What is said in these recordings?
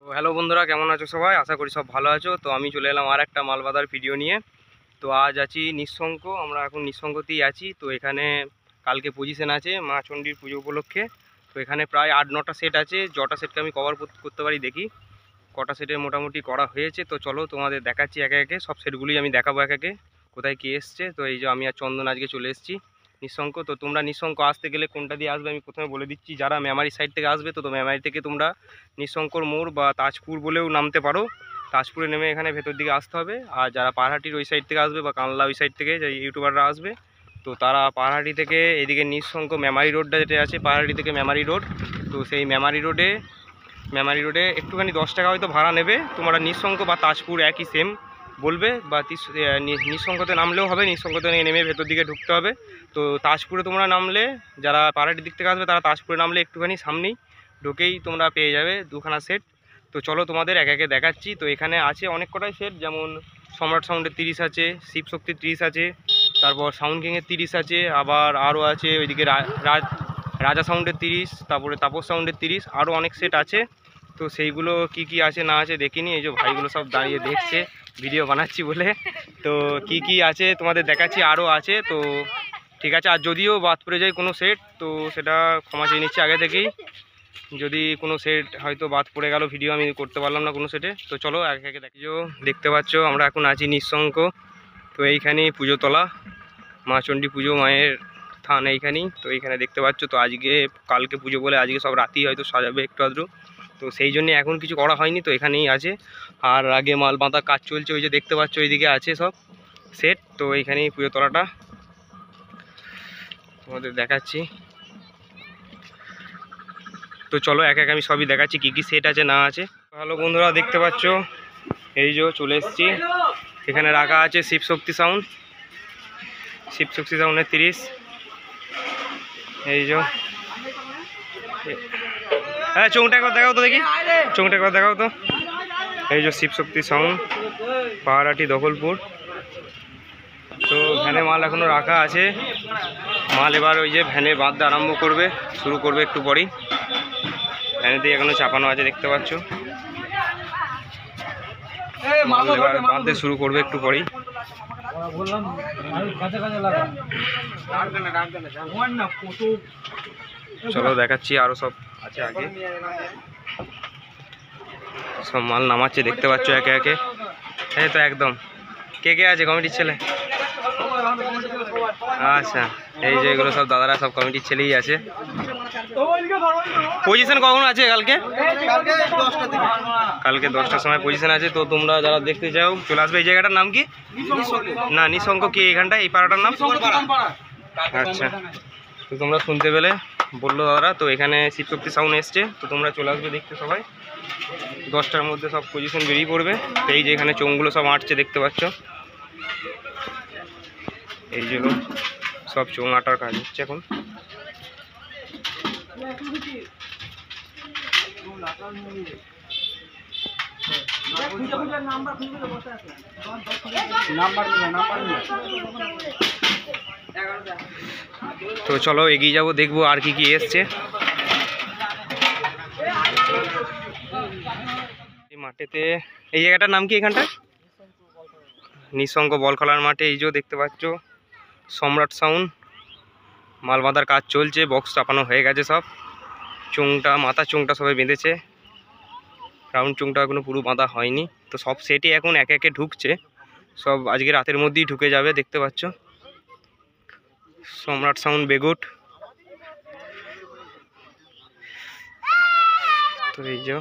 তো হ্যালো বন্ধুরা, কেমন আছো সবাই? আশা করি সব ভালো আছো। তো আমি চলে এলাম আর একটা মাল বাঁধার ভিডিও নিয়ে। তো আজ আছি নিঃশঙ্ক, আমরা এখন নিঃশঙ্কতেই আছি। তো এখানে কালকে পজিশন আছে মা চণ্ডীর পুজো উপলক্ষে। তো এখানে প্রায় 8-9টা সেট আছে। যটা সেটকে আমি কভার করতে পারি দেখি কটা সেটের মোটামুটি করা হয়েছে। তো চলো তোমাদের দেখাচ্ছি একে একে, সব সেটগুলোই আমি দেখাবো একে একে কোথায় কী এসছে। তো এই যে আমি আর চন্দন আজকে চলে এসেছি নিঃশঙ্ক। তো তোমরা নিঃশঙ্ক আসতে গেলে কোনটা দিয়ে আসবে আমি প্রথমে বলে দিচ্ছি। যারা মেমারি সাইড থেকে আসবে তো মেমারি থেকে তোমরা নিঃশঙ্কর মোড় বা তাজপুর বলেও নামতে পারো। তাজপুরে নেমে এখানে ভেতর দিকে আসতে হবে। আর যারা পাহাড়হাটির ওই সাইড থেকে আসবে বা কানলা ওই সাইড থেকে যে ইউটিউবাররা আসবে, তো তারা পাহাড়হাটি থেকে এদিকে নিঃশঙ্ক মেমারি রোডটা যেটা আছে, পাহাড়হাটি থেকে মেমারি রোড, তো সেই মেমারি রোডে একটুখানি 10 টাকা হয়তো ভাড়া নেবে। তোমরা নিঃশঙ্ক বা তাজপুর একই সেম বলবে, বা নিঃশঙ্কতে নামলেও হবে। নিঃশঙ্কতে নেমে ভেতর দিকে ঢুকতে হবে। তো তাজপুরে তোমরা নামলে, যারা পাহাড়ের দিক থেকে আসবে তারা তাজপুরে নামলে একটুখানি সামনেই ঢুকেই তোমরা পেয়ে যাবে দুখানা সেট। তো চলো তোমাদের একে একে দেখাচ্ছি। তো এখানে আছে অনেক কটাই সেট, যেমন সম্রাট সাউন্ডের 30 আছে, শিবশক্তির 30 আছে, তারপর সাউন্ড কিংয়ের 30 আছে, আবার আরও আছে ওইদিকে রাজা সাউন্ডের 30, তারপরে তাপস সাউন্ডের 30, আরও অনেক সেট আছে। তো সেইগুলো কি কি আছে না আছে দেখিনি। এই যে ভাইগুলো সব দাঁড়িয়ে দেখছে ভিডিও বানাচ্ছি বলে। তো কি কি আছে তোমাদের দেখাচ্ছি, আরও আছে। তো ঠিক আছে, আর যদিও বাদ পড়ে যায় কোনো সেট তো সেটা ক্ষমা চেয়ে নিচ্ছি আগে থেকেই। যদি কোনো সেট হয়তো বাদ পড়ে গেল, ভিডিও আমি করতে পারলাম না কোনো সেটে। তো চলো এক একে দেখতে পাচ্ছ আমরা এখন আছি নিঃশঙ্ক। তো এইখানেই পুজো তোলা, মা চণ্ডী পুজো, মায়ের থান এইখানেই। তো এইখানে দেখতে পাচ্ছ। তো আজকে কালকে পুজো বলে আজকে সব রাতেই হয়তো সাজাবে একটু আধটু। তো সেই জন্য এখন কিছু করা হয়নি, তো এখানেই আছে। আর আগে মাল বাঁধা কাজ চলছে, ওই যে দেখতে পাচ্ছ ওইদিকে আছে সব সেট। তো এইখানেই পুজো তোলাটা তোমাদের দেখাচ্ছি। তো চলো এক এক আমি সবই দেখাচ্ছি কি কি সেট আছে না আছে। ভালো বন্ধুরা, দেখতে পাচ্ছ এই যে চলে এসেছি। এখানে রাখা আছে শিবশক্তি সাউন্ডের 30। এই যে হ্যাঁ, চোংটা একবার দেখাও তো দেখি, চোংটা একবার দেখাও তো। এই যে শিবশক্তি সাউন্ড, পাহাড়হাটি, দখলপুর। তো ভ্যানে মাল এখনও রাখা আছে। মাল এবার ওই যে ভ্যানে বাঁধতে আরম্ভ করবে, শুরু করবে একটু পরেই। ভ্যানে দিয়ে এখনও চাপানো আছে দেখতে পাচ্ছ। মাল এবার বাঁধতে শুরু করবে একটু পরেই। চলো দেখাচ্ছি, আরও সব আছে আগে। সব মাল নামাচ্ছে দেখতে পাচ্ছ একে একে। এই তো একদম। কে কে আছে কমিটির ছেলে? আচ্ছা, এই যে এগুলো সব দাদারা সব কমিটির ছেলেই আছে। পজিশন কখন আছে কালকে? কালকে 10টার সময় পজিশন আছে। তো তোমরা যারা দেখতে চাও চলে আসবে। এই জায়গাটার নাম কি? না, নিঃশঙ্ক কি এইখানটা, এই পাড়াটার নাম? আচ্ছা, তো তোমরা শুনতে পেলে বললো দাদারা। তো এখানে শিবশক্তি সাউন্ড এসছে, তো তোমরা চলে আসবে দেখতে সবাই। 10টার মধ্যে সব পজিশন বেরিয়ে পড়বে। তো এই যে এখানে চোঙগুলো সব আঁটছে দেখতে পাচ্ছ। এই যে সব চোঙ আটার কাজ হচ্ছে এখন। তো চলো এগিয়ে যাবো, দেখবো আর কি কি এসছে। এই মাঠেতে, এই জায়গাটার নাম কি এখানটা? নিঃশঙ্ক বল খেলার মাঠে। এই যে দেখতে পাচ্ছ সম্রাট সাউন্ড, মাল বাঁধার কাজ চলছে। বক্স চাপানো হয়ে গেছে সব। চোংটা, মাথার চোংটা সবাই বেঁধেছে, রাউন্ড চোংটা এখনো পুরো বাঁধা হয়নি। তো সব সেটই এখন একে একে ঢুকছে, সব আজকে রাতের মধ্যেই ঢুকে যাবে দেখতে পাচ্ছ। সম্রাট সাউন্ড, বেগুট। তো এই যে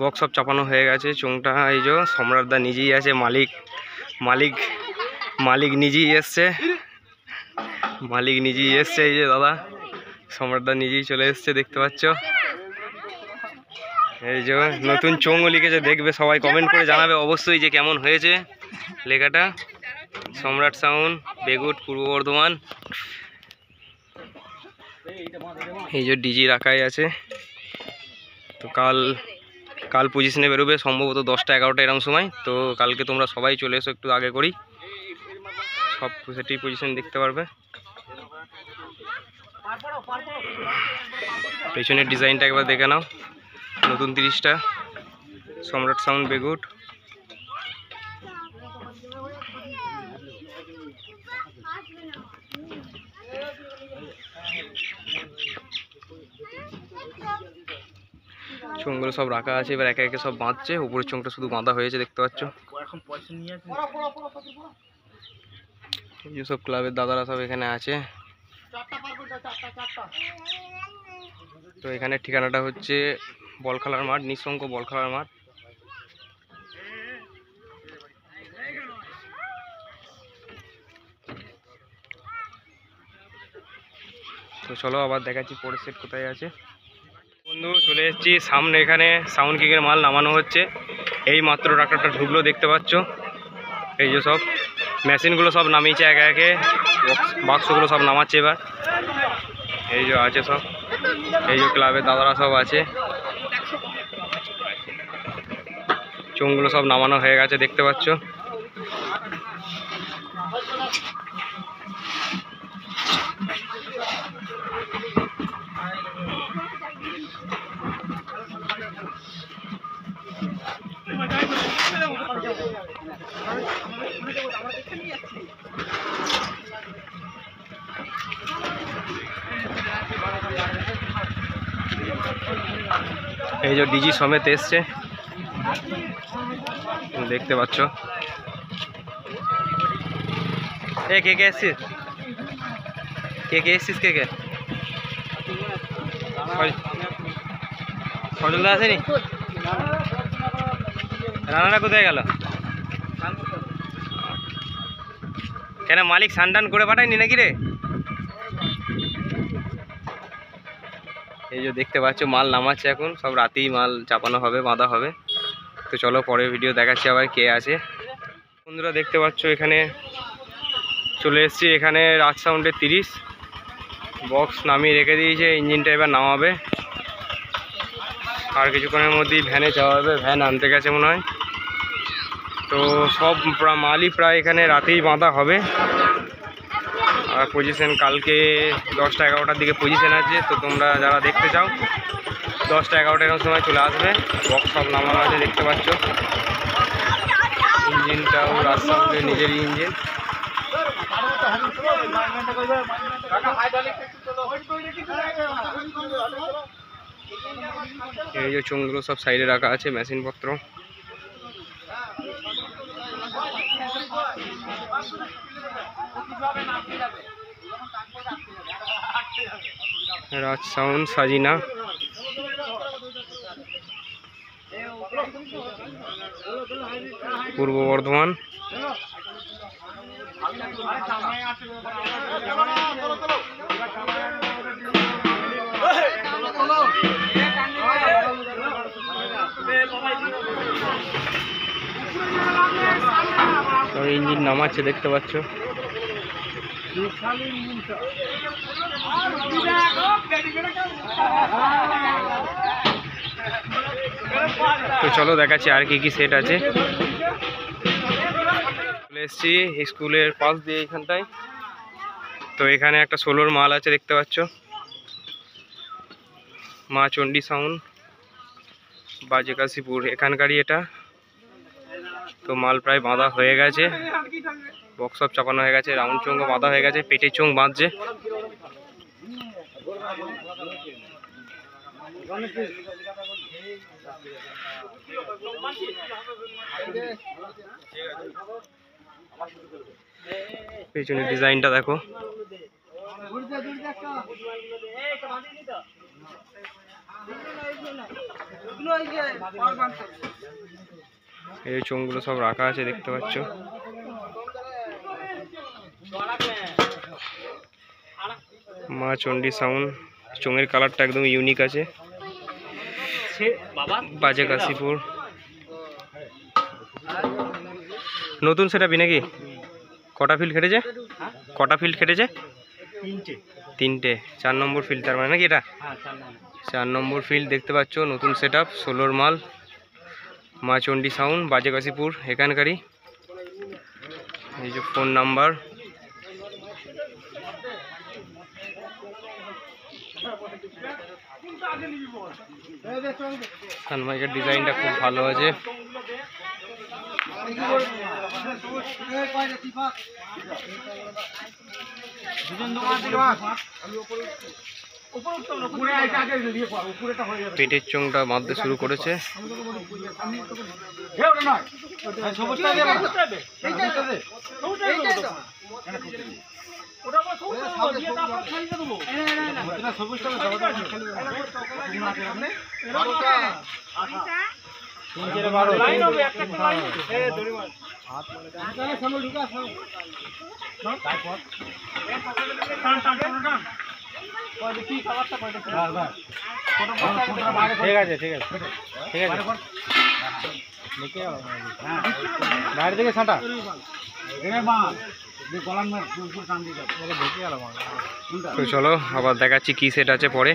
বক্স সব চাপানো হয়ে গেছে। চোংটা এই যে সম্রাটদা নিজেই আছে, মালিক নিজেই এসছে, এই যে দাদা সম্রাটদা নিজেই চলে এসছে দেখতে পাচ্ছ। এই যে নতুন চোঙও লিখেছে, দেখবে সবাই কমেন্ট করে জানাবে অবশ্যই যে কেমন হয়েছে লেখাটা। সম্রাট সাউন্ড, বেগুট, পূর্ব বর্ধমান। এই যে ডিজি রাখাই আছে। তো কাল পজিশনে বেরোবে সম্ভবত 10টা 11টা এরকম সময়। তো কালকে তোমরা সবাই চলে এসো একটু আগে করেই, সব সেটি পজিশন দেখতে পারবে। পেছনের ডিজাইনটা একবার দেখে নাও, নতুন 30টা সম্রাট সাউন্ড বেগুট। চোঙগুলো সব রাখা আছে, এবার একে একে সব বাঁধছে। উপরের চোঙটা শুধু বাঁধা হয়েছে দেখতে পাচ্ছ। সব ক্লাবের দাদারা সব এখানে আছে। তো এখানে ঠিকানাটা হচ্ছে বল খেলার মাঠ, নিঃশঙ্ক বল খেলার মাঠ। তো চলো আবার দেখাচ্ছি পরের সেট কোথায় আছে। বন্ধু চলে এসেছি সামনে, এখানে সাউন্ড কিংয়ের মাল নামানো হচ্ছে। এই মাত্র ট্রাক্টরটা ঢুকলো দেখতে পাচ্ছ। এই যে সব মেশিনগুলো সব নামিয়েছে একে একে, বাক্সগুলো সব নামাচ্ছে এবার। এই যে আছে সব, এই যে ক্লাবের দাদারা সব আছে। চোঙগুলো সব নামানো হয়ে গেছে দেখতে পাচ্ছ। এই যে ডিজি সমেত এসছে দেখতে পাচ্ছ। এ কে কে এসছিস, কে কে এসছিস, কে কে সজলদা আসেনি? রানাটা কোথায় গেল? কেন মালিক সানটান করে পাঠায়নি নাকি রে? এই যে দেখতে পাচ্ছ মাল নামাচ্ছে এখন, সব রাতেই মাল চাপানো হবে, বাঁধা হবে। তো চলো পরের ভিডিও দেখাচ্ছি আবার কে আছে। বন্ধুরা দেখতে পাচ্ছ এখানে চলে এসেছি, এখানে রাজ সাউন্ডের 30 বক্স নামিয়ে রেখে দিয়েছে। ইঞ্জিনটা এবার নামাবে, আর কিছুক্ষণের মধ্যেই ভ্যানে যাওয়া হবে, ভ্যান আনতে গেছে মনে হয়। তো সব মালই প্রায় এখানে রাতেই বাঁধা হবে। আর পজিশন কালকে 10টা 11টার দিকে পজিশন আছে। তো তোমরা যারা দেখতে চাও 10টা 11টা এরকম সময় চলে আসবে। বক্স সব নামানো আছে দেখতে পাচ্ছ। ইঞ্জিনটাও রাজ সাউন্ডের নিজেরই ইঞ্জিন। এই যে চোঙগুলো সব সাইডে রাখা আছে, মেশিনপত্র। রাজ সাউন্ড সাজিনা। পূর্ব বর্ধমান। ইঞ্জিন নামাচ্ছে দেখতে পাচ্ছ। তো চলো দেখাচ্ছি আর কি কি সেট আছে। চলে এসছি স্কুলের পাশ দিয়ে এইখানটায়। তো এখানে একটা 16-র মাল আছে দেখতে পাচ্ছ, মা চণ্ডী সাউন্ড বাজেকাশিপুর এখানকারই এটা। তো মাল প্রায় বাঁধা হয়ে গেছে, বক্স সব চাপানো হয়ে গেছে, রাউন্ড চোঙও বাঁধা হয়ে গেছে, পেটের চোঙ বাঁধছে। পেছনের ডিজাইনটা দেখো। এই চোঙগুলো সব রাখা আছে দেখতে পাচ্ছ। মা চণ্ডী সাউন্ড, চোঙের কালারটা একদম ইউনিক আছে, বাজেকাশিপুর। নতুন সেটআপই নাকি? কটা ফিল্ড খেটেছে? কটা ফিল্ড খেটেছে? তিনটে। 4 নম্বর ফিল্ড তার মানে নাকি এটা? 4 নম্বর ফিল্ড দেখতে পাচ্ছ, নতুন সেটআপ, 16-র মাল, মা চণ্ডী সাউন্ড বাজেকাশিপুর এখানকারই। এই যে ফোন নাম্বার। সানমাইকের ডিজাইনটা খুব ভালো আছে। পেটের চোঙটা বাঁধতে শুরু করেছে। ঠিক আছে ঠিক আছে ঠিক আছে, বাইরে থেকে ছাঁটা। তো চলো আবার দেখাচ্ছি কি সেট আছে পরে।